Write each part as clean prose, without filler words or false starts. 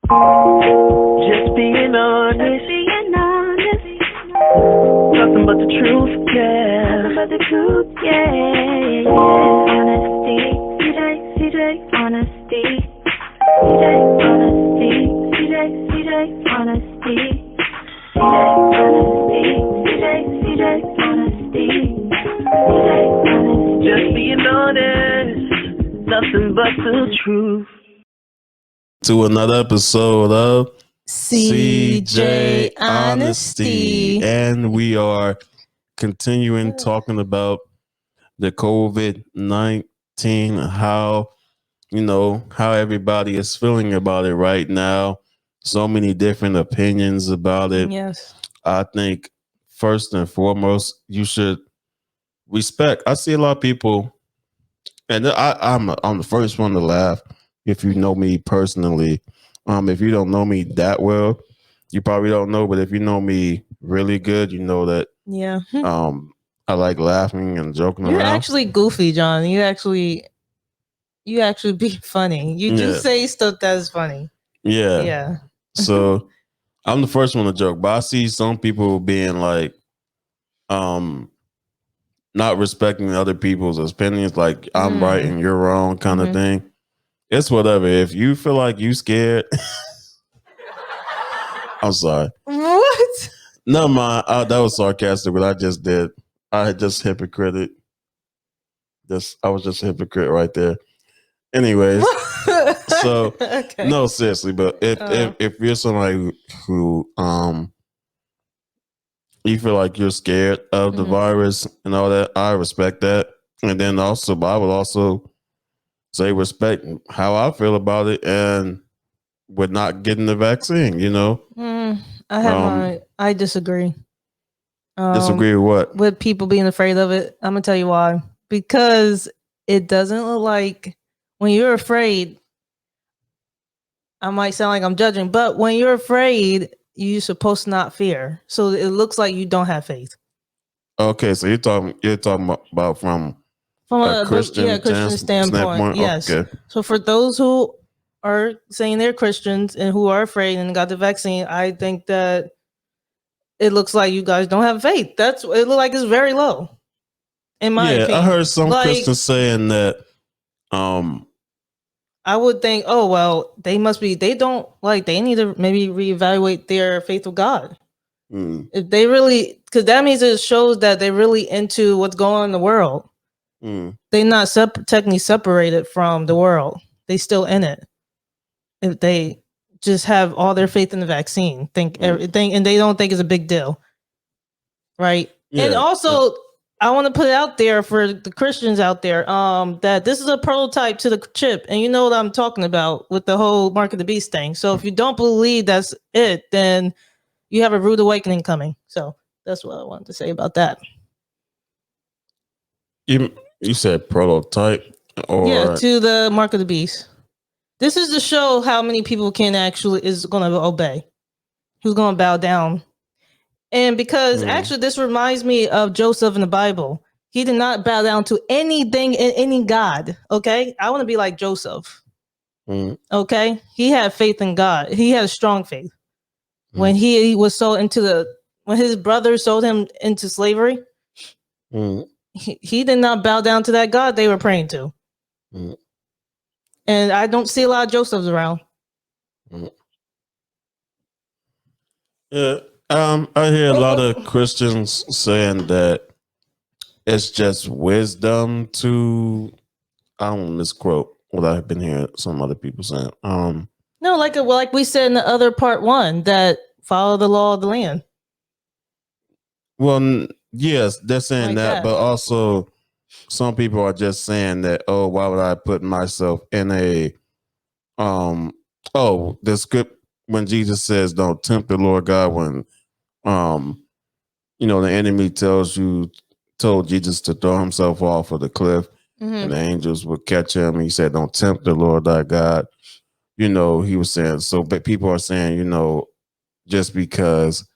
Just being honest. Nothing but the truth, yeah. Nothing but the truth, yeah. Honesty, CJ, honesty. CJ, honesty. CJ, honesty. CJ, honesty. Just being honest. Nothing but the truth. To another episode of CJ Honesty. And we are continuing talking about the COVID-19, how everybody is feeling about it right now. So many different opinions about it. Yes. I think first and foremost, you should respect. I see a lot of people, and I'm the first one to laugh. If you know me personally, if you don't know me that well, you probably don't know. But if you know me really good, you know that. Yeah. I like laughing and joking You're around. actually goofy, John. You actually be funny. You do say stuff that's funny. Yeah. Yeah. So I'm the first one to joke, but I see some people being like, not respecting other people's opinions, like I'm right and you're wrong kind of thing. It's whatever. If you feel like you scared, I'm sorry. What? No, mind. That was sarcastic, but I just did. I had just hypocrite. I was just a hypocrite right there. Anyways, so okay. no, seriously, but if you're somebody who you feel like you're scared of the virus and all that, I respect that. And then also, but I would also say respect how I feel about it and with not getting the vaccine, I disagree. Disagree with what? With people being afraid of it. I'm gonna tell you why. Because it doesn't look like when you're afraid, I might sound like I'm judging, but when you're afraid, you're supposed to not fear. So it looks like you don't have faith. Okay, so you're talking about from a Christian standpoint. Yes. Okay. So for those who are saying they're Christians and who are afraid and got the vaccine, I think that it looks like you guys don't have faith. It looks like it's very low. In my opinion. I heard some Christians saying that I would think, oh well, they need to maybe reevaluate their faith with God. If they really, because that means it shows that they're really into what's going on in the world. They're not technically separated from the world. They still in it. If they just have all their faith in the vaccine, think everything, and they don't think it's a big deal, right? Yeah. And also, I want to put it out there for the Christians out there, that this is a prototype to the chip, and you know what I'm talking about with the whole Mark of the Beast thing. So if you don't believe that's it, then you have a rude awakening coming. So that's what I wanted to say about that. You said prototype, or to the Mark of the Beast. This is to show how many people is going to obey, who's going to bow down. And because actually this reminds me of Joseph in the Bible. He did not bow down to anything and any God. Okay. I want to be like Joseph. Okay. He had faith in God. He had a strong faith. When he was sold when his brothers sold him into slavery, he did not bow down to that God they were praying to. And I don't see a lot of Josephs around. Yeah. I hear a lot of Christians saying that it's just wisdom to, I don't misquote what I've been hearing some other people saying. No, like we said in the other part 1, that follow the law of the land. Well, yes, they're saying that, but also some people are just saying that, oh, why would I put myself in a, the script when Jesus says, don't tempt the Lord God, when, the enemy told Jesus to throw himself off of the cliff and the angels would catch him. He said, don't tempt the Lord thy God. He was saying, so, but people are saying, just because,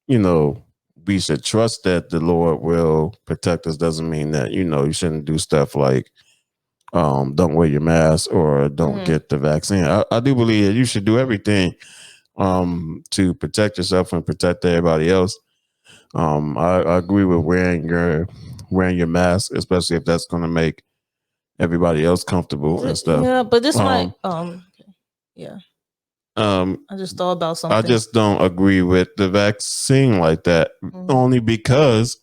we should trust that the Lord will protect us doesn't mean that, you shouldn't do stuff like don't wear your mask or don't get the vaccine. I do believe that you should do everything to protect yourself and protect everybody else. I agree with wearing your mask, especially if that's going to make everybody else comfortable and stuff. Yeah, but this might yeah. I just thought about something. I just don't agree with the vaccine like that. Only because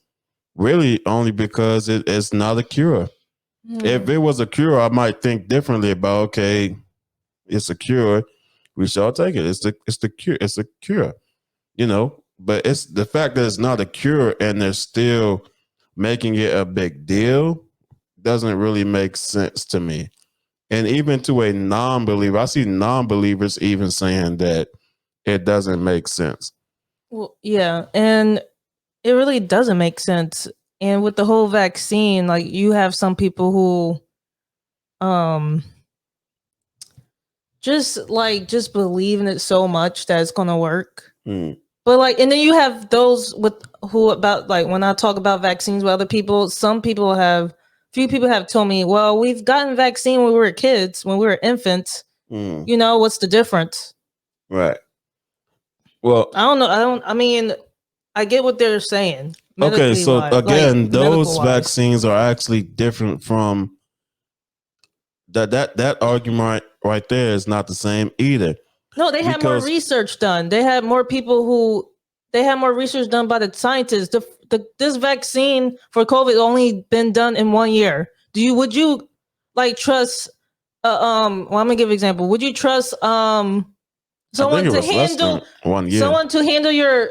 it's not a cure. If it was a cure, I might think differently about, okay, it's a cure, we shall take it. It's the cure. It's a cure, but it's the fact that it's not a cure and they're still making it a big deal doesn't really make sense to me. And even to a non-believer, I see non-believers even saying that it doesn't make sense. Well, yeah, and it really doesn't make sense. And with the whole vaccine, like you have some people who just believe in it so much that it's gonna work. But like, and then you have those about like when I talk about vaccines with other people, few people have told me, well, we've gotten vaccine when we were kids, when we were infants. What's the difference? Right. Well, I don't know. I get what they're saying. Okay, so again, those vaccines are actually different from that argument right there is not the same either. No, they had more research done. They had more research done by the scientists. This vaccine for COVID only been done in 1 year. Would you like trust well, I'm gonna give an example. Would you trust someone to handle 1 year. Someone to handle your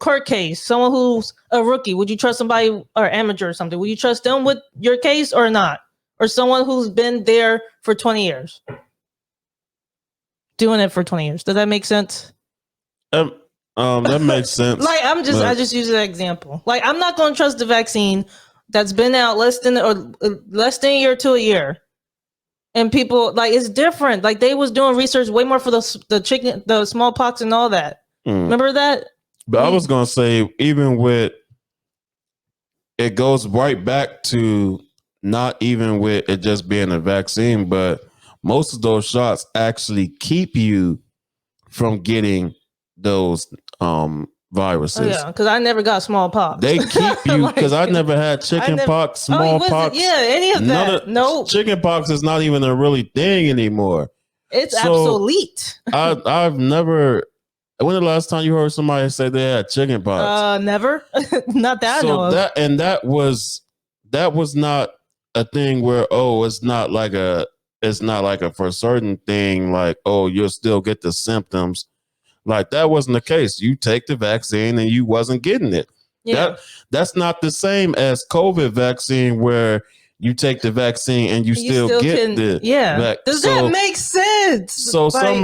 court case, someone who's a rookie? Would you trust somebody or amateur or something? Would you trust them with your case or not? Or someone who's been there for 20 years? Doing it for 20 years. Does that make sense? That makes sense. Like I just use an example. Like I'm not going to trust the vaccine that's been out less than a year to a year. And people like it's different. Like they was doing research way more for the smallpox and all that. Remember that? But I was going to say, even with it goes right back to not even with it just being a vaccine, but most of those shots actually keep you from getting those viruses. Oh, yeah, because I never got smallpox. They keep you because I never had chickenpox, smallpox. Any of that. No, chickenpox is not even a really thing anymore. It's obsolete. I've never. When the last time you heard somebody say they had chickenpox? Never. Not that I know of. That was not a thing where it's not like a for certain thing like you'll still get the symptoms. Like that wasn't the case. You take the vaccine and you wasn't getting it. Yeah. That's not the same as COVID vaccine where you take the vaccine and you still get the Does that make sense? So like,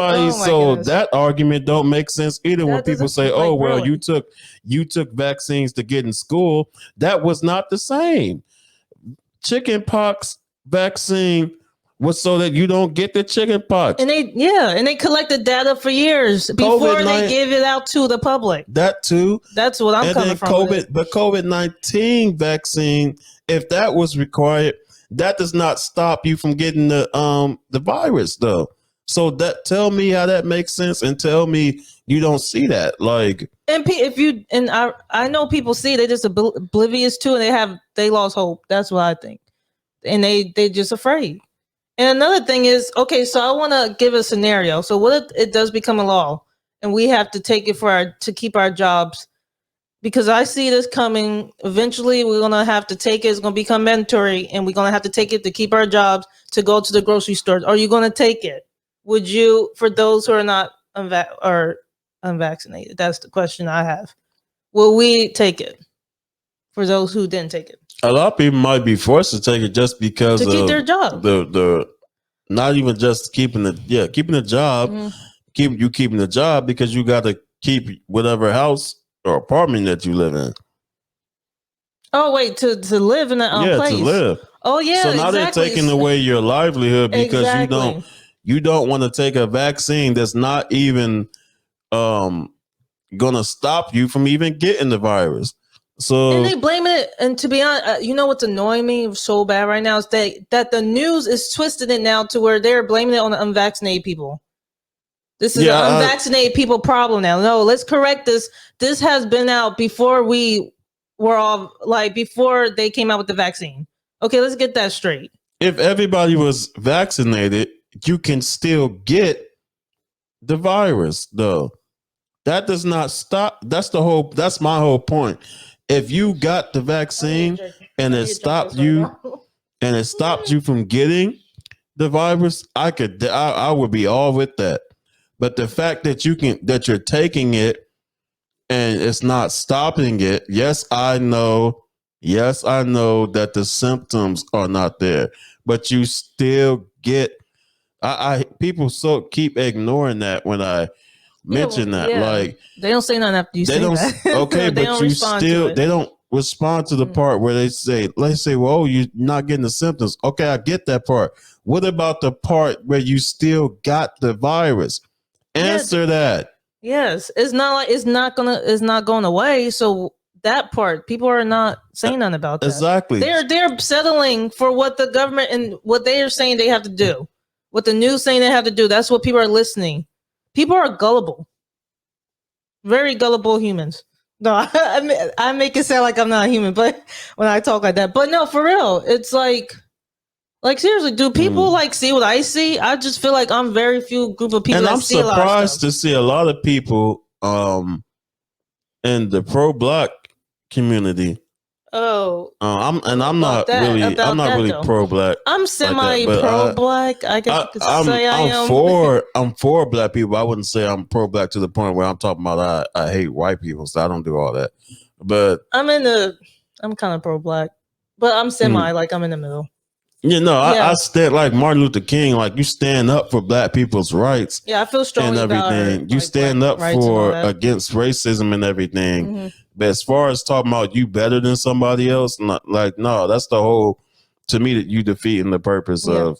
that argument don't make sense either when people say, you took vaccines to get in school. That was not the same. Chickenpox vaccine was so that you don't get the chickenpox. And they collected data for years before they gave it out to the public. That too. That's what I'm coming from. But COVID-19 vaccine, if that was required, that does not stop you from getting the virus though. So tell me how that makes sense and tell me you don't see that. Like, and I know people see, they just oblivious too, and they lost hope. That's what I think. And they just afraid. And another thing is, okay, so I want to give a scenario. So what if it does become a law and we have to take it to keep our jobs? Because I see this coming. Eventually, we're going to have to take it. It's going to become mandatory and we're going to have to take it to keep our jobs, to go to the grocery stores. Are you going to take it? Would you, for those who are not unvaccinated? That's the question I have. Will we take it for those who didn't take it? A lot of people might be forced to take it just because to keep their job. The not even just keeping the job, keeping the job because you got to keep whatever house or apartment that you live in. Oh wait, to live in that place. To live. Oh yeah. So now they're taking away your livelihood because you don't want to take a vaccine that's not even gonna stop you from even getting the virus. So And they blame it. And to be honest, you know what's annoying me so bad right now is that the news is twisted it now to where they're blaming it on the unvaccinated people. This is an unvaccinated people problem now. No, let's correct this. This has been out before we were all before they came out with the vaccine. Okay, let's get that straight. If everybody was vaccinated, you can still get the virus, though. That does not stop. That's my whole point. If you got the vaccine and it stopped you from getting the virus, I would be all with that. But the fact that you're taking it and it's not stopping it, yes, I know that the symptoms are not there, but you still get. People keep ignoring that when I mention that. Yeah. Like they don't say nothing after you say that. Okay, but you still they don't respond to the part where they say, well, you're not getting the symptoms. Okay, I get that part. What about the part where you still got the virus? Answer that. Yes, it's not going away. So that part, people are not saying nothing about that. Exactly. They're settling for what the government and what they are saying they have to do. What the news saying they have to do. That's what people are listening. People are gullible. Very gullible humans. No, I make it sound like I'm not a human, but when I talk like that. But no, for real, it's like seriously, do people see what I see? I just feel like I'm very few group of people. And I'm surprised to see a lot of people in the pro-black community. Oh, I'm not really pro-black. I'm semi-pro-black. I guess you could say I am. I'm for black people. I wouldn't say I'm pro-black to the point where I'm talking about I hate white people, so I don't do all that. But I'm kind of pro-black, but I'm semi I'm in the middle. I stand like Martin Luther King. Like you stand up for black people's rights. Yeah, I feel strongly and everything. You stand up for against racism and everything. Mm-hmm. But as far as talking about you better than somebody else, no, that's the whole. To me, that you defeating the purpose of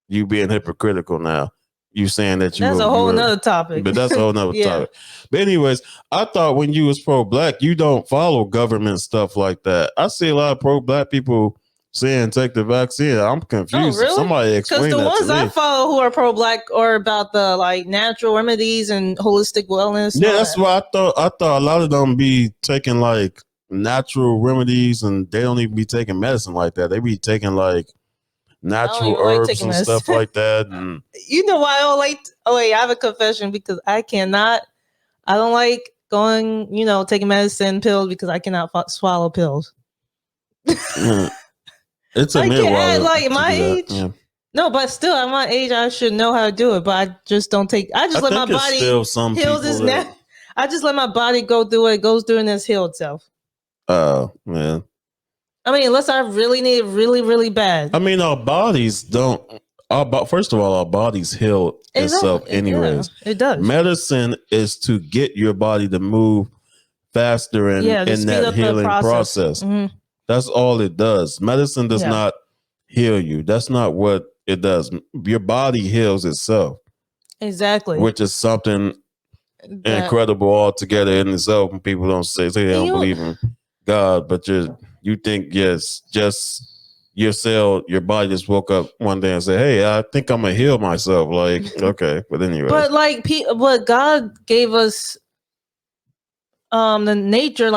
you being hypocritical. Now you saying that that's a whole nother topic. But that's a whole nother topic. But anyways, I thought when you was pro-black, you don't follow government stuff like that. I see a lot of pro-black people saying take the vaccine. I'm confused. Oh, really? Somebody explain that to me. Because the ones I follow who are pro-black are about the natural remedies and holistic wellness. Yeah, that's why I thought a lot of them be taking natural remedies and they don't even be taking medicine like that. They be taking natural herbs and stuff like that. And you know why I don't like? Oh wait, I have a confession because I don't like going. Taking medicine pills because I cannot swallow pills. It's a at my age. Yeah. No, but still at my age, I should know how to do it. But I just don't take. I just let my body heal this. I just let my body go through it. Goes through and it's heal itself. Oh man. I mean, unless I really need it really, really bad. I mean, our bodies don't. First of all, our bodies heal itself anyways. Yeah, it does. Medicine is to get your body to move faster in that healing process. Mm-hmm. That's all it does. Medicine does not heal you. That's not what it does. Your body heals itself. Exactly. Which is something incredible altogether in itself. When people don't say they don't believe in God, but you think just your body just woke up one day and said, "Hey, I think I'm gonna heal myself." Okay, but anyway. But but God gave us the nature.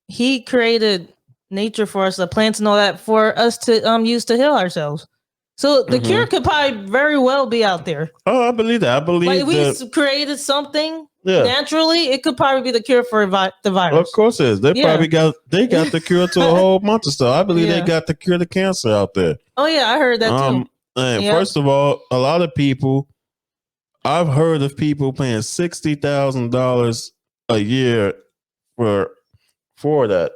He created nature for us, the plants and all that for us to use to heal ourselves. So the cure could probably very well be out there. Oh, I believe that. I believe we created something naturally. It could probably be the cure for the virus. Of course it is. They probably got the cure to a whole bunch of stuff. I believe they got the cure to cancer out there. Oh yeah, I heard that too. And first of all, a lot of people, I've heard of people paying $60,000 a year for that,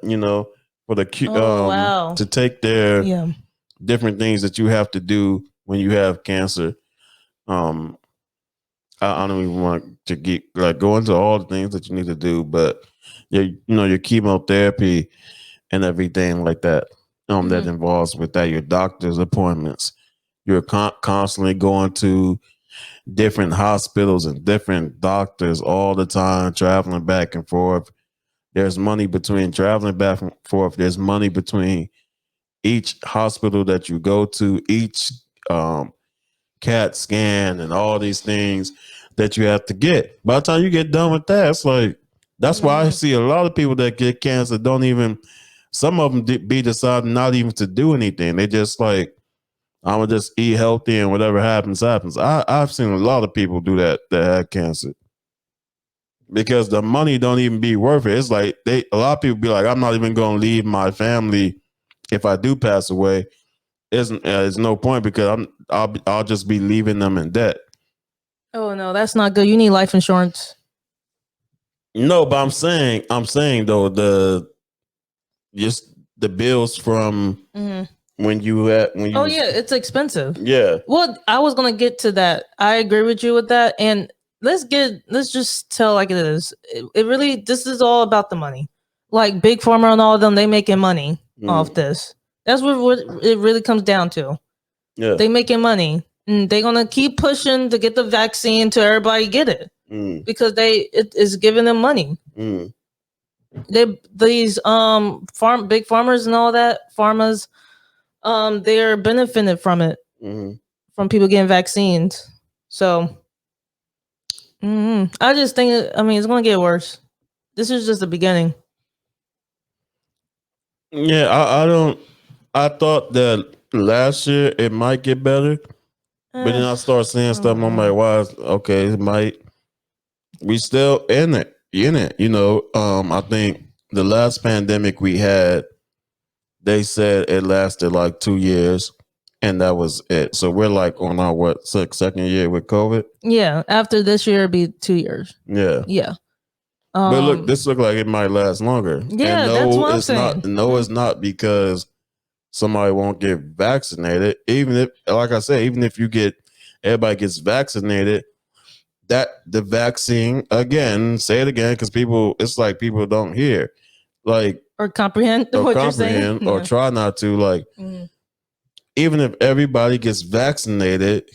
for the to take their different things that you have to do when you have cancer. I don't even want to get go into all the things that you need to do, but your chemotherapy and everything like that that involves with that, your doctor's appointments, you're constantly going to different hospitals and different doctors all the time, traveling back and forth. There's money between traveling back and forth. There's money between each hospital that you go to, each CAT scan, and all these things that you have to get. By the time you get done with that, it's like that's why I see a lot of people that get cancer don't even. Some of them be deciding not even to do anything. They just like, I'm gonna just eat healthy and whatever happens, happens. I've seen a lot of people do that had cancer because the money don't even be worth it. It's like a lot of people be like, I'm not even gonna leave my family if I do pass away. It's no point because I'll just be leaving them in debt. Oh no, that's not good. You need life insurance. No, but I'm saying though the bills from when you oh yeah, it's expensive. Yeah. Well, I was gonna get to that. I agree with you with that, and let's just tell like it is. It really, this is all about the money. Like Big Pharma and all of them, they making money off this. That's what it really comes down to. Yeah, they making money, and they're gonna keep pushing to get the vaccine to everybody get it because it is giving them money. These big farmers and all that farmers, they're benefiting from it, from people getting vaccines. So I just think it's gonna get worse. This is just the beginning. Yeah, I thought that last year it might get better, but then I start seeing stuff and I'm like, wow, okay, it might. We still in it, you know. I think the last pandemic we had, they said it lasted like 2 years, and that was it. So we're like on our second year with COVID. Yeah, after this year it'll be 2 years. Yeah. But look, this look like it might last longer. Yeah, and that's what I'm saying. It's not because somebody won't get vaccinated. Even if, like I said, even if everybody gets vaccinated, that the vaccine, again, say it again, because it's like people don't hear, like, or comprehend what you're saying, or try not to, like, even if everybody gets vaccinated,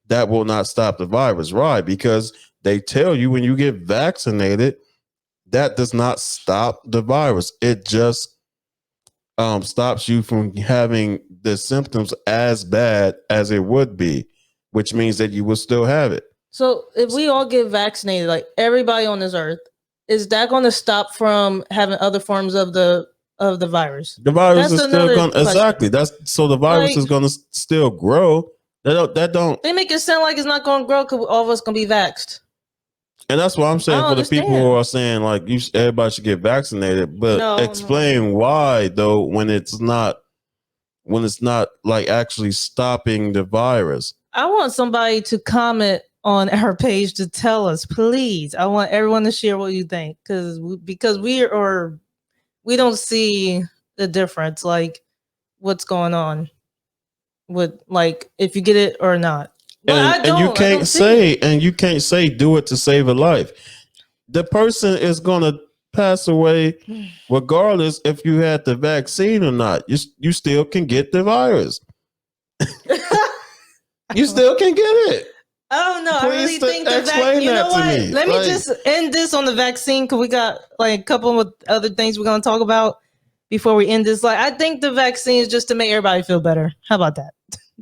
that will not stop the virus, right? Because they tell you when you get vaccinated, that does not stop the virus. It just stops you from having the symptoms as bad as it would be, which means that you will still have it. So if we all get vaccinated, like everybody on this earth, is that going to stop from having other forms of the virus? The virus is still going exactly. The virus is going to still grow. That don't. They make it sound like it's not going to grow because all of us going to be vaxxed. And that's what I'm saying for the people who are saying like everybody should get vaccinated, but explain why though when it's not like actually stopping the virus. I want somebody to comment on our page to tell us, please. I want everyone to share what you think because we don't see the difference, like what's going on with like if you get it or not. And you can't say do it to save a life. The person is gonna pass away regardless if you had the vaccine or not. You still can get the virus. You still can get it. Oh no, I really think the vaccine. You know what? Let me just end this on the vaccine because we got like a couple of other things we're gonna talk about before we end this. Like, I think the vaccine is just to make everybody feel better. How about that?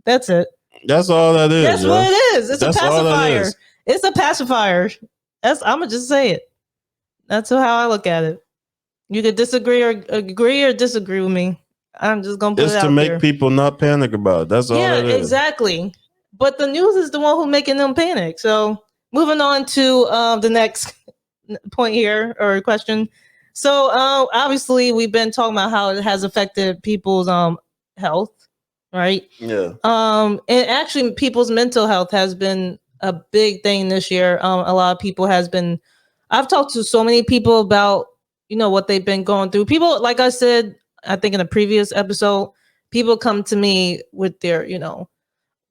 That's it. That's all that is. That's what it is. It's a pacifier. It's a pacifier. I'm gonna just say it. That's how I look at it. You could disagree or agree or disagree with me. I'm just gonna put it out there. It's to make people not panic about it. That's all that is. Yeah, exactly. But the news is the one who's making them panic. So moving on to the next point here or question. So obviously we've been talking about how it has affected people's health, right? Yeah. And actually people's mental health has been a big thing this year. A lot of people I've talked to so many people about, what they've been going through. People, like I said, I think in a previous episode, people come to me with their,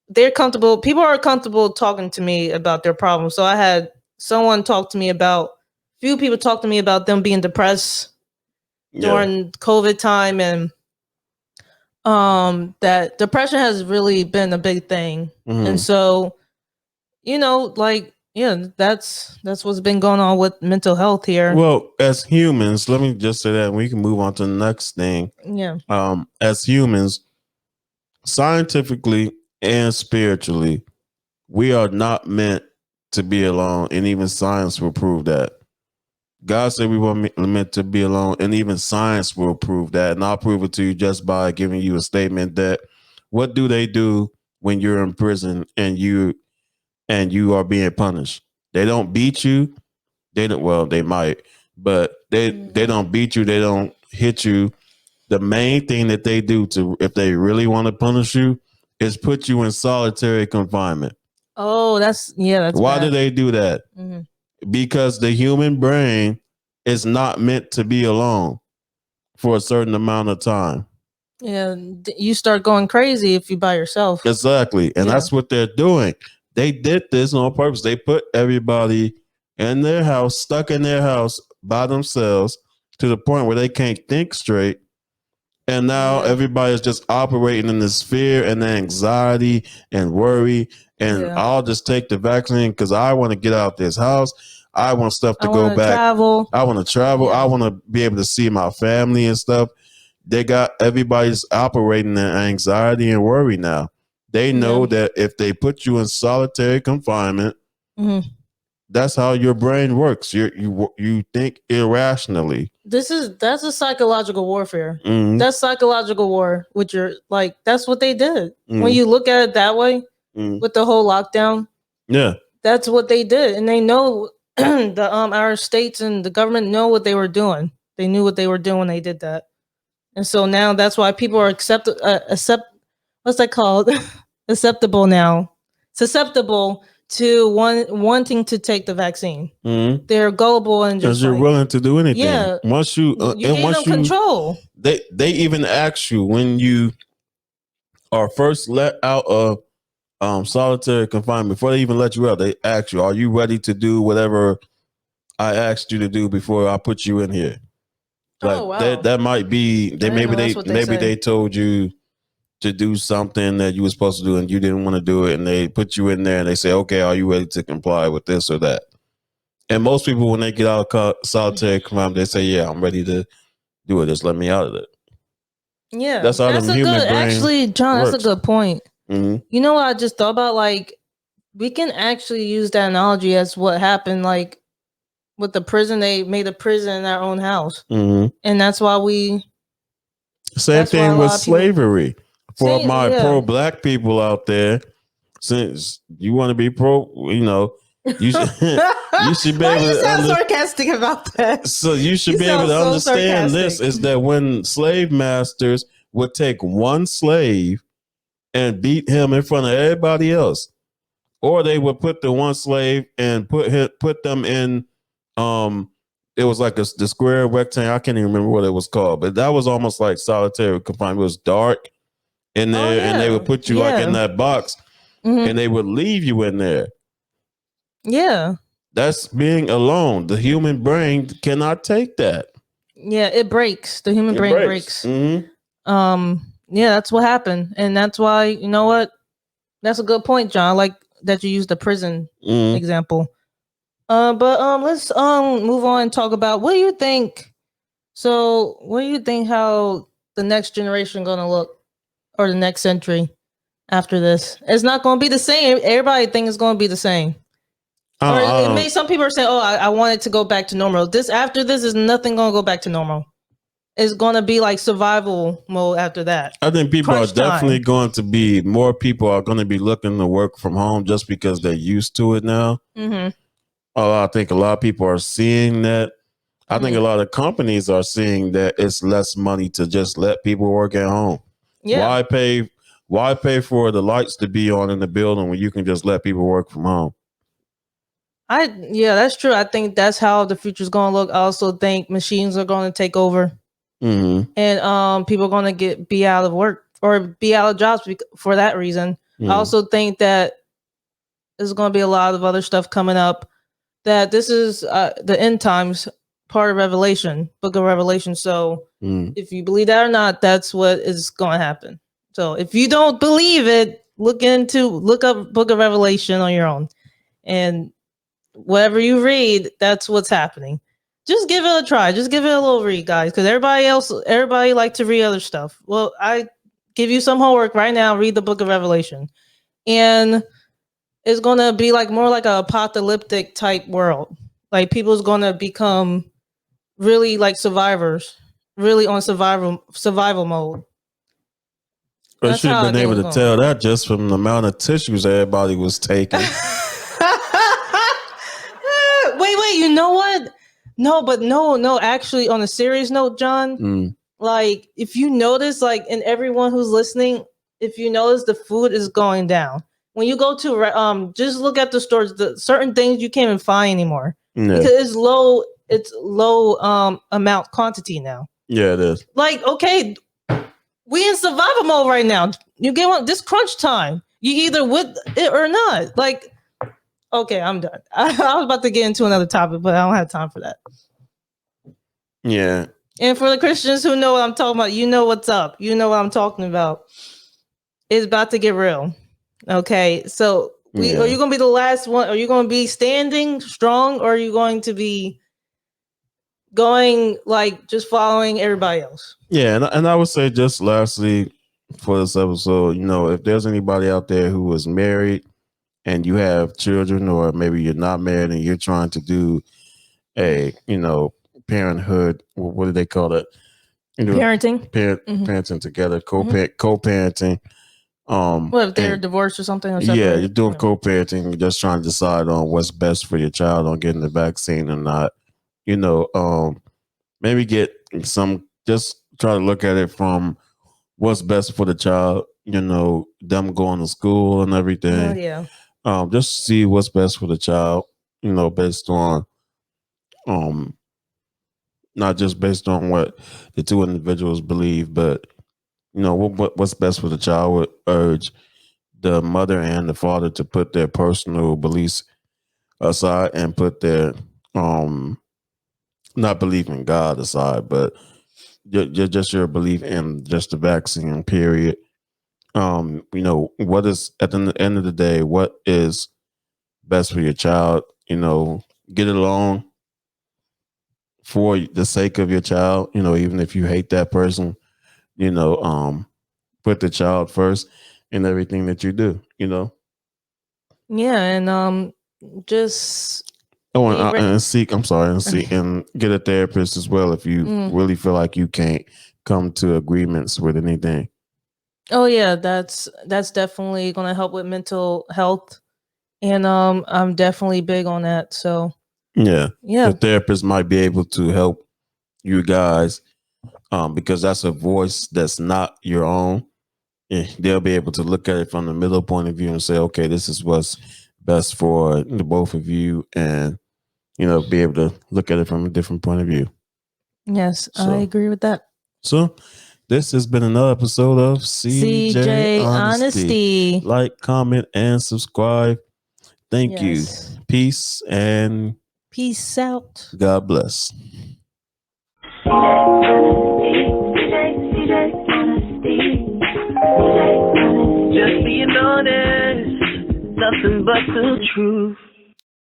they're comfortable. People are comfortable talking to me about their problems. So I had few people talk to me about them being depressed during COVID time, and that depression has really been a big thing. And so, like Yeah, that's what's been going on with mental health here. Well, as humans, let me just say that and we can move on to the next thing. Yeah. As humans, scientifically and spiritually, we are not meant to be alone, and even science will prove that. God said we were meant to be alone, and even science will prove that. And I'll prove it to you just by giving you a statement that what do they do when you're in prison and you are being punished? They don't beat you. They don't. Well, they might, but they don't beat you. They don't hit you. The main thing that they do to, if they really want to punish you, is put you in solitary confinement. Oh, that's Why do bad. they do that? Because the human brain is not meant to be alone for a certain amount of time. Yeah, you start going crazy if you by yourself. Exactly. And that's what they're doing. They did this on purpose. They put everybody in their house, stuck in their house by themselves to the point where they can't think straight. And now everybody's just operating in this fear and anxiety and worry. And I'll just take the vaccine because I want to get out this house. I want stuff to go back. Travel. I want to travel. I want to be able to see my family and stuff. They got everybody's operating in anxiety and worry now. They know that if they put you in solitary confinement, that's how your brain works. You think irrationally. That's a psychological warfare. That's psychological war with your that's what they did. When you look at it that way, with the whole lockdown, that's what they did, and they know the our states and the government know what they were doing. They knew what they were doing when they did that, and so now that's why people are what's that called? Acceptable now, susceptible to wanting to take the vaccine. They're gullible and just because you're willing to do anything. Yeah, once you you gain control. They even ask you when you are first let out of solitary confinement, before they even let you out, they ask you, are you ready to do whatever I asked you to do before I put you in here? Like that might be they told you to do something that you were supposed to do and you didn't want to do it, and they put you in there and they say, okay, are you ready to comply with this or that? And most people, when they get out of solitary confinement, they say, yeah, I'm ready to do it. Just let me out of it. Yeah, that's a good. Actually, John, that's a good point. You know what I just thought about? Like, we can actually use that analogy as what happened, like with the prison. They made a prison in our own house, and that's why we. Same thing with slavery. For my pro-black people out there, since you want to be pro, you should, you should be able to sound sarcastic about that. So you should be able to understand this is that when slave masters would take one slave and beat him in front of everybody else, or they would put the one slave and put them in it was like the square rectangle. I can't even remember what it was called, but that was almost like solitary confinement. It was dark in there, and they would put you like in that box, and they would leave you in there. Yeah, that's being alone. The human brain cannot take that. Yeah, it breaks. The human brain breaks. Yeah, that's what happened, and that's why you know what. That's a good point, John. I like that you used the prison example. But let's move on and talk about what do you think. So, what do you think how the next generation gonna look, or the next century after this? It's not gonna be the same. Everybody thinks it's gonna be the same. Or it may. Some people are saying, "Oh, I want it to go back to normal." After this is nothing gonna go back to normal. It's gonna be like survival mode after that. I think people are definitely going to be more people are going to be looking to work from home just because they're used to it now. I think a lot of people are seeing that. I think a lot of companies are seeing that it's less money to just let people work at home. Yeah. Why pay for the lights to be on in the building when you can just let people work from home? Yeah, that's true. I think that's how the future's going to look. I also think machines are going to take over. And people are going to be out of work or be out of jobs for that reason. I also think that there's going to be a lot of other stuff coming up. That this is the end times part of Revelation, Book of Revelation. So if you believe that or not, that's what is going to happen. So if you don't believe it, look up Book of Revelation on your own, and whatever you read, that's what's happening. Just give it a try. Just give it a little read, guys, because everybody like to read other stuff. Well, I give you some homework right now. Read the Book of Revelation, and it's gonna be like more like a apocalyptic type world. Like people's gonna become really like survivors, really on survival mode. I That's should have how I been think able it's to going. tell that just from the amount of tissues everybody was taking. Wait, you know what? No, but no, actually, on a serious note, John, like if you notice, like, and everyone who's listening, if you notice the food is going down. When you go to just look at the stores, the certain things you can't even find anymore because it's low amount quantity now. Yeah, it is. Like, okay, we in survival mode right now. You get one this crunch time. You either with it or not. Like, okay, I'm done. I was about to get into another topic, but I don't have time for that. Yeah. And for the Christians who know what I'm talking about, you know what's up. You know what I'm talking about. It's about to get real. Okay, so are you going to be the last one? Are you going to be standing strong, or are you going to be going like just following everybody else? Yeah, and I would say just lastly for this episode, if there's anybody out there who is married and you have children, or maybe you're not married and you're trying to do a, parenthood, what do they call it? Parenting. Parenting together, co-parenting. What if they're divorced or something? Or yeah, you're doing co-parenting. You're just trying to decide on what's best for your child on getting the vaccine or not. Maybe get just try to look at it from what's best for the child, them going to school and everything. Oh, yeah. Just see what's best for the child, based on not just based on what the two individuals believe, but what's best for the child. Would urge the mother and the father to put their personal beliefs aside and put their not belief in God aside, but just your belief in just the vaccine period. What is at the end of the day, what is best for your child? Get along for the sake of your child, even if you hate that person, put the child first in everything that you do, Yeah, and just and seek and get a therapist as well if you really feel like you can't come to agreements with anything. Oh yeah, that's definitely going to help with mental health, and I'm definitely big on that. So yeah, the therapist might be able to help you guys, because that's a voice that's not your own. They'll be able to look at it from the middle point of view and say, okay, this is what's best for the both of you, and be able to look at it from a different point of view. Yes, I agree with that. So this has been another episode of CJ Honesty. Like, comment, and subscribe. Thank you. Peace and peace out. God bless. Just being honest, nothing but the truth.